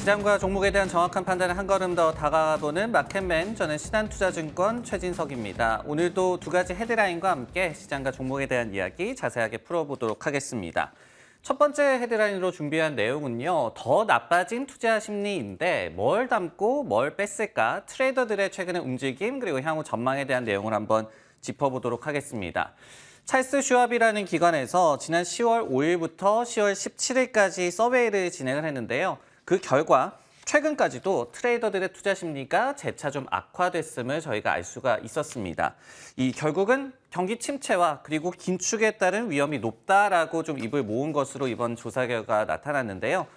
시장과 종목에 대한 정확한 판단을 한 걸음 더 다가가보는 마켓맨, 저는 신한투자증권 최진석입니다. 오늘도 두 가지 헤드라인과 함께 시장과 종목에 대한 이야기 자세하게 풀어보도록 하겠습니다. 첫 번째 헤드라인으로 준비한 내용은요, 더 나빠진 투자 심리인데 뭘 담고 뭘 뺐을까? 트레이더들의 최근의 움직임 그리고 향후 전망에 대한 내용을 한번 짚어보도록 하겠습니다. 찰스 슈왑이라는 기관에서 지난 10월 5일부터 10월 17일까지 서베이를 진행을 했는데요. 그 결과 최근까지도 트레이더들의 투자 심리가 재차 좀 악화됐음을 저희가 알 수가 있었습니다. 이 결국은 경기 침체와 그리고 긴축에 따른 위험이 높다라고 좀 입을 모은 것으로 이번 조사 결과가 나타났는데요.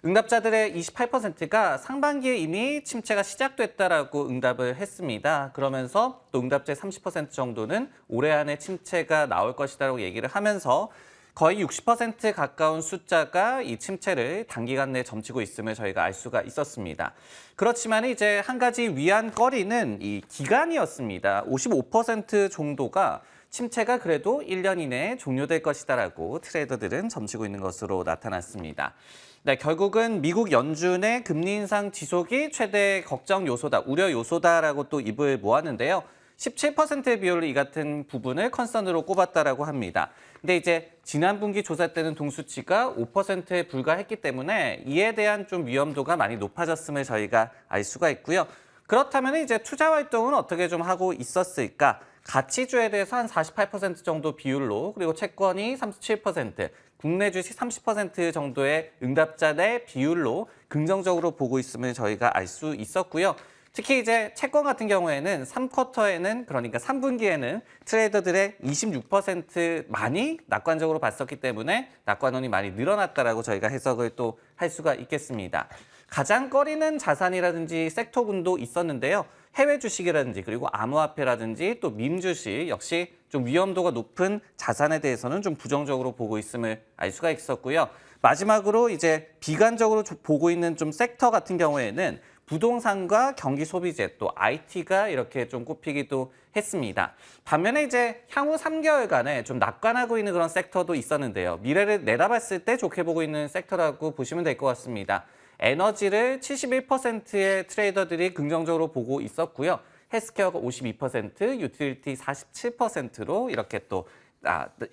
응답자들의 28%가 상반기에 이미 침체가 시작됐다라고 응답을 했습니다. 그러면서 또 응답자의 30% 정도는 올해 안에 침체가 나올 것이다라고 얘기를 하면서 거의 60% 가까운 숫자가 이 침체를 단기간 내에 점치고 있음을 저희가 알 수가 있었습니다. 그렇지만 이제 한 가지 위안거리는 이 기간이었습니다. 55% 정도가 침체가 그래도 1년 이내에 종료될 것이다라고 트레이더들은 점치고 있는 것으로 나타났습니다. 네, 결국은 미국 연준의 금리 인상 지속이 최대 걱정 요소다, 우려 요소다라고 또 입을 모았는데요. 17%의 비율로 이 같은 부분을 컨선으로 꼽았다라고 합니다. 근데 이제 지난 분기 조사 때는 동수치가 5%에 불과했기 때문에 이에 대한 좀 위험도가 많이 높아졌음을 저희가 알 수가 있고요. 그렇다면 이제 투자 활동은 어떻게 좀 하고 있었을까? 가치주에 대해서 한 48% 정도 비율로, 그리고 채권이 37%, 국내 주식 30% 정도의 응답자 내 비율로 긍정적으로 보고 있음을 저희가 알 수 있었고요. 특히 이제 채권 같은 경우에는 3쿼터에는, 그러니까 3분기에는 트레이더들의 26% 많이 낙관적으로 봤었기 때문에 낙관원이 많이 늘어났다라고 저희가 해석을 또 할 수가 있겠습니다. 가장 꺼리는 자산이라든지 섹터군도 있었는데요. 해외 주식이라든지 그리고 암호화폐라든지 또 밈 주식 역시 좀 위험도가 높은 자산에 대해서는 좀 부정적으로 보고 있음을 알 수가 있었고요. 마지막으로 이제 비관적으로 보고 있는 좀 섹터 같은 경우에는 부동산과 경기 소비재 또 IT가 이렇게 좀 꼽히기도 했습니다. 반면에 이제 향후 3개월간에 좀 낙관하고 있는 그런 섹터도 있었는데요. 미래를 내다봤을 때 좋게 보고 있는 섹터라고 보시면 될 것 같습니다. 에너지를 71%의 트레이더들이 긍정적으로 보고 있었고요. 헬스케어가 52%, 유틸리티 47%로 이렇게 또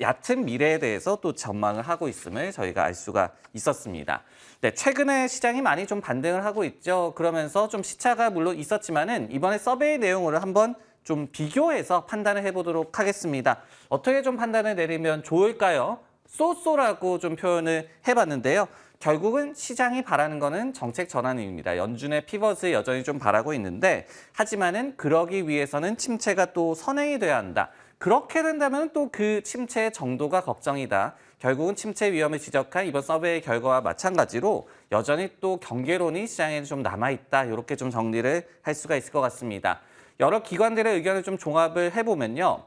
얕은 미래에 대해서 또 전망을 하고 있음을 저희가 알 수가 있었습니다. 네, 최근에 시장이 많이 좀 반등을 하고 있죠. 그러면서 좀 시차가 물론 있었지만은 이번에 서베이 내용을 한번 좀 비교해서 판단을 해보도록 하겠습니다. 어떻게 좀 판단을 내리면 좋을까요? 쏘쏘라고 좀 표현을 해봤는데요. 결국은 시장이 바라는 거는 정책 전환입니다. 연준의 피벗을 여전히 좀 바라고 있는데, 하지만은 그러기 위해서는 침체가 또 선행이 돼야 한다. 그렇게 된다면 또 그 침체의 정도가 걱정이다. 결국은 침체 위험을 지적한 이번 서베이 결과와 마찬가지로 여전히 또 경계론이 시장에 좀 남아있다. 이렇게 좀 정리를 할 수가 있을 것 같습니다. 여러 기관들의 의견을 좀 종합을 해보면요.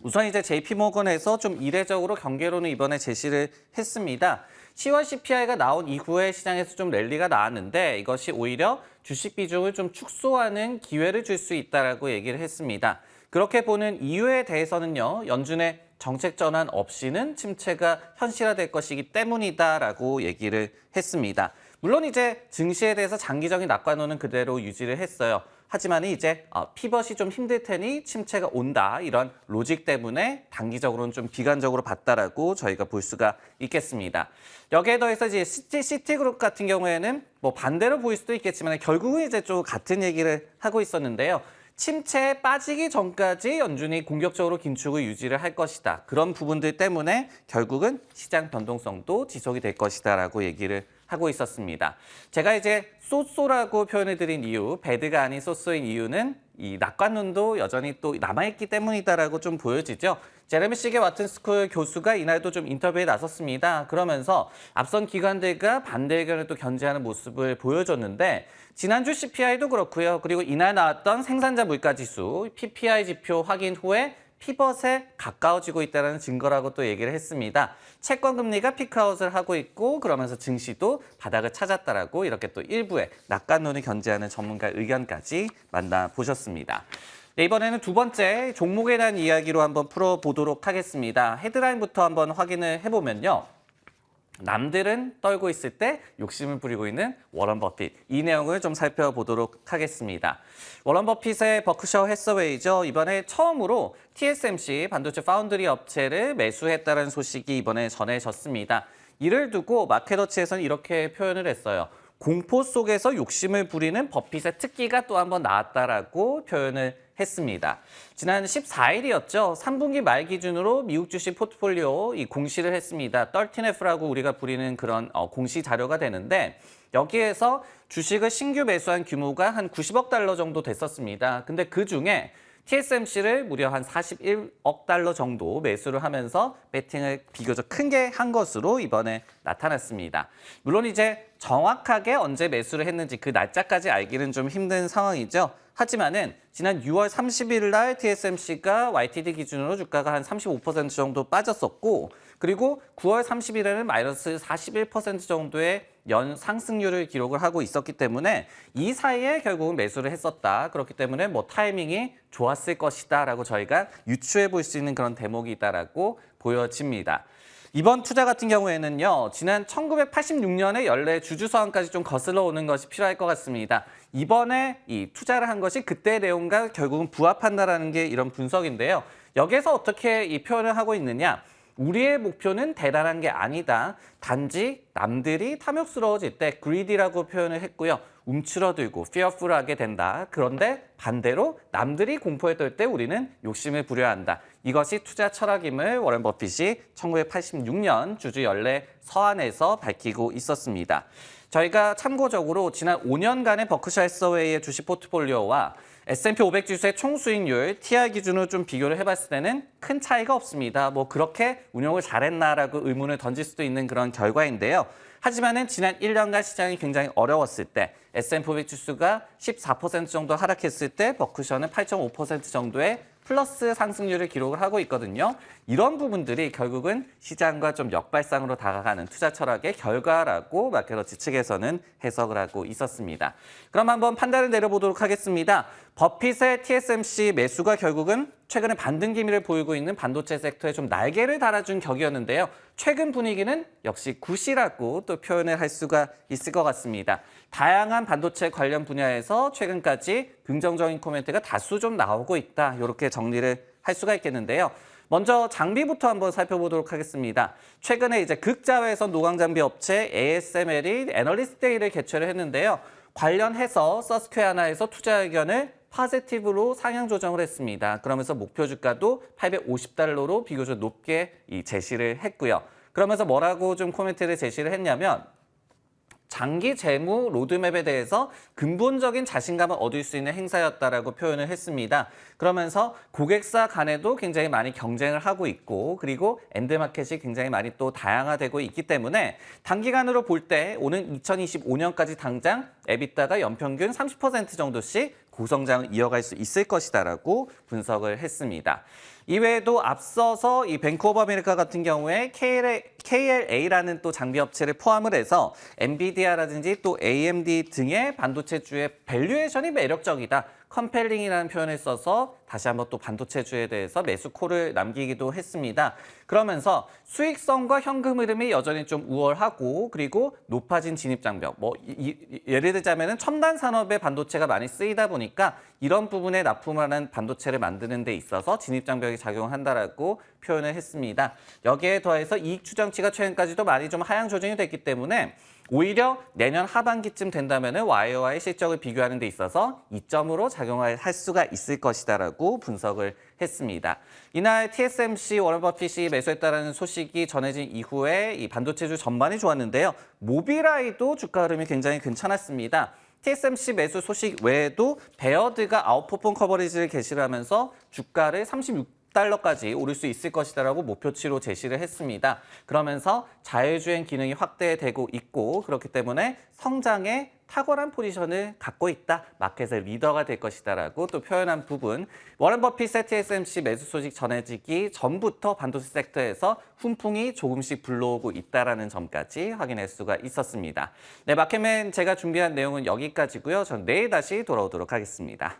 우선 이제 JP모건에서 좀 이례적으로 경계론을 이번에 제시를 했습니다. 10월 CPI가 나온 이후에 시장에서 좀 랠리가 나왔는데 이것이 오히려 주식 비중을 좀 축소하는 기회를 줄 수 있다라고 얘기를 했습니다. 그렇게 보는 이유에 대해서는요, 연준의 정책 전환 없이는 침체가 현실화될 것이기 때문이다라고 얘기를 했습니다. 물론 이제 증시에 대해서 장기적인 낙관론은 그대로 유지를 했어요. 하지만 이제 피벗이 좀 힘들 테니 침체가 온다, 이런 로직 때문에 단기적으로는 좀 비관적으로 봤다라고 저희가 볼 수가 있겠습니다. 여기에 더해서 이제 시티그룹 같은 경우에는 뭐 반대로 보일 수도 있겠지만 결국은 이제 좀 같은 얘기를 하고 있었는데요. 침체에 빠지기 전까지 연준이 공격적으로 긴축을 유지를 할 것이다. 그런 부분들 때문에 결국은 시장 변동성도 지속이 될 것이다라고 얘기를 하고 있었습니다. 제가 이제 쏘쏘라고 표현을 드린 이유, 배드가 아닌 쏘쏘인 이유는 이 낙관론도 여전히 또 남아있기 때문이다라고 좀 보여지죠. 제레미 시게 와튼스쿨 교수가 이날도 좀 인터뷰에 나섰습니다. 그러면서 앞선 기관들과 반대 의견을 또 견지하는 모습을 보여줬는데, 지난주 CPI도 그렇고요. 그리고 이날 나왔던 생산자 물가지수, PPI 지표 확인 후에 피벗에 가까워지고 있다는 증거라고 또 얘기를 했습니다. 채권 금리가 피크아웃을 하고 있고, 그러면서 증시도 바닥을 찾았다라고 이렇게 또 일부의 낙관론을 견지하는 전문가 의견까지 만나보셨습니다. 네, 이번에는 두 번째 종목에 대한 이야기로 한번 풀어보도록 하겠습니다. 헤드라인부터 한번 확인을 해보면요. 남들은 떨고 있을 때 욕심을 부리고 있는 워런 버핏. 이 내용을 좀 살펴보도록 하겠습니다. 워런 버핏의 버크셔 해서웨이죠. 이번에 처음으로 TSMC 반도체 파운드리 업체를 매수했다는 소식이 이번에 전해졌습니다. 이를 두고 마켓워치에서는 이렇게 표현을 했어요. 공포 속에서 욕심을 부리는 버핏의 특기가 또 한 번 나왔다라고 표현을 했습니다. 지난 14일이었죠. 3분기 말 기준으로 미국 주식 포트폴리오 공시를 했습니다. 13F라고 우리가 부리는 그런 공시 자료가 되는데 여기에서 주식을 신규 매수한 규모가 한 90억 달러 정도 됐었습니다. 근데 그중에 TSMC를 무려 한 41억 달러 정도 매수를 하면서 배팅을 비교적 크게 한 것으로 이번에 나타났습니다. 물론 이제 정확하게 언제 매수를 했는지 그 날짜까지 알기는 좀 힘든 상황이죠. 하지만은 지난 6월 30일 날 TSMC가 YTD 기준으로 주가가 한 35% 정도 빠졌었고 그리고 9월 30일에는 마이너스 41% 정도의 연 상승률을 기록을 하고 있었기 때문에 이 사이에 결국은 매수를 했었다. 그렇기 때문에 뭐 타이밍이 좋았을 것이다 라고 저희가 유추해 볼 수 있는 그런 대목이 있다라고 보여집니다. 이번 투자 같은 경우에는요. 지난 1986년에 연례 주주서한까지 좀 거슬러 오는 것이 필요할 것 같습니다. 이번에 이 투자를 한 것이 그때 내용과 결국은 부합한다라는 게 이런 분석인데요. 여기에서 어떻게 이 표현을 하고 있느냐. 우리의 목표는 대단한 게 아니다. 단지 남들이 탐욕스러워질 때 greedy라고 표현을 했고요. 움츠러들고 fearful하게 된다. 그런데 반대로 남들이 공포에 떨 때 우리는 욕심을 부려야 한다. 이것이 투자 철학임을 워런 버핏이 1986년 주주 연례 서한에서 밝히고 있었습니다. 저희가 참고적으로 지난 5년간의 버크셔 해서웨이의 주식 포트폴리오와 S&P 500 지수의 총 수익률, TR 기준으로 좀 비교를 해봤을 때는 큰 차이가 없습니다. 뭐 그렇게 운용을 잘했나라고 의문을 던질 수도 있는 그런 결과인데요. 하지만은 지난 1년간 시장이 굉장히 어려웠을 때 S&P 500 지수가 14% 정도 하락했을 때 버크셔는 8.5% 정도의 플러스 상승률을 기록을 하고 있거든요. 이런 부분들이 결국은 시장과 좀 역발상으로 다가가는 투자 철학의 결과라고 마켓워치 측에서는 해석을 하고 있었습니다. 그럼 한번 판단을 내려보도록 하겠습니다. 버핏의 TSMC 매수가 결국은 최근에 반등 기미를 보이고 있는 반도체 섹터에 좀 날개를 달아준 격이었는데요. 최근 분위기는 역시 굿이라고 또 표현을 할 수가 있을 것 같습니다. 다양한 반도체 관련 분야에서 최근까지 긍정적인 코멘트가 다수 좀 나오고 있다. 이렇게 정리를 할 수가 있겠는데요. 먼저 장비부터 한번 살펴보도록 하겠습니다. 최근에 이제 극자회선 노광장비 업체 ASML이 애널리스트 데이를 개최를 했는데요. 관련해서 서스퀘어나에서 투자 의견을 파지티브로 상향 조정을 했습니다. 그러면서 목표 주가도 850달러로 비교적 높게 제시를 했고요. 그러면서 뭐라고 좀 코멘트를 제시를 했냐면 장기 재무 로드맵에 대해서 근본적인 자신감을 얻을 수 있는 행사였다라고 표현을 했습니다. 그러면서 고객사 간에도 굉장히 많이 경쟁을 하고 있고 그리고 엔드마켓이 굉장히 많이 또 다양화되고 있기 때문에 단기간으로 볼 때 오는 2025년까지 당장 에비타가 연평균 30% 정도씩 고성장을 이어갈 수 있을 것이다라고 분석을 했습니다. 이외에도 앞서서 이 뱅크 오브 아메리카 같은 경우에 KLA라는 또 장비 업체를 포함을 해서 엔비디아라든지 또 AMD 등의 반도체주의 밸류에이션이 매력적이다. 컴펠링이라는 표현을 써서 다시 한번 또 반도체주에 대해서 매수콜을 남기기도 했습니다. 그러면서 수익성과 현금 흐름이 여전히 좀 우월하고 그리고 높아진 진입장벽. 예를 들자면은 첨단 산업의 반도체가 많이 쓰이다 보니까 이런 부분에 납품하는 반도체를 만드는 데 있어서 진입장벽이 작용한다라고 표현을 했습니다. 여기에 더해서 이익 추정치가 최근까지도 많이 좀 하향 조정이 됐기 때문에 오히려 내년 하반기쯤 된다면 YOY 실적을 비교하는 데 있어서 이점으로 작용할 수가 있을 것이다라고 분석을 했습니다. 이날 TSMC 워런 버핏이 매수했다는 소식이 전해진 이후에 이 반도체주 전반이 좋았는데요. 모비라이도 주가 흐름이 굉장히 괜찮았습니다. TSMC 매수 소식 외에도 베어드가 아웃퍼폼 커버리지를 게시를 하면서 주가를 36달러까지 오를 수 있을 것이다라고 목표치로 제시를 했습니다. 그러면서 자율주행 기능이 확대되고 있고 그렇기 때문에 성장에 탁월한 포지션을 갖고 있다. 마켓의 리더가 될 것이다라고 또 표현한 부분. 워런 버핏의 TSMC 매수 소식 전해지기 전부터 반도체 섹터에서 훈풍이 조금씩 불러오고 있다라는 점까지 확인할 수가 있었습니다. 네, 마켓맨 제가 준비한 내용은 여기까지고요. 전 내일 다시 돌아오도록 하겠습니다.